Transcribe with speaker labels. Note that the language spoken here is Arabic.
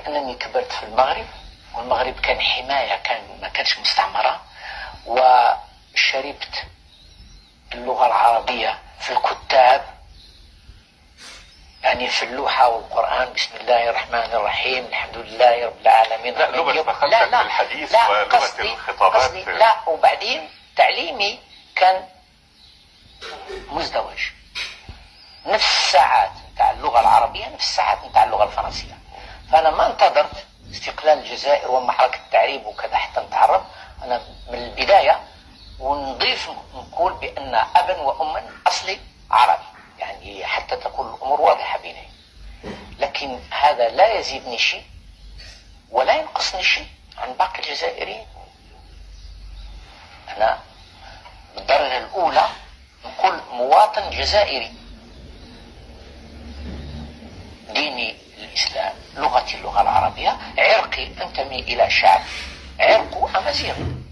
Speaker 1: لأنني كبرت في المغرب، والمغرب كان حماية، ما كانش مستعمرة، وشربت اللغة العربية في الكتاب، يعني في اللوحة والقرآن، بسم الله الرحمن الرحيم الحمد لله رب العالمين.
Speaker 2: لا لغة دخلتك في الحديث ولغة الخطابات.
Speaker 1: لا، وبعدين تعليمي كان مزدوج، نفس الساعات نتاع اللغة العربية نفس الساعات نتاع اللغة الفرنسية. فأنا ما انتظرت استقلال الجزائر ومعركة التعريب وكذا حتى نتعرب، أنا من البداية. ونضيف نقول بأن أبا وأما أصلي عربي، يعني حتى تكون الأمور واضحة بيني. لكن هذا لا يزيدني شيء ولا ينقصني شيء عن باقي الجزائريين. أنا بالدرجة الأولى نقول مواطن جزائري، ديني الإسلام، لغتي اللغة العربية، عرقي أنتمي إلى شعب عرق أمازيغي.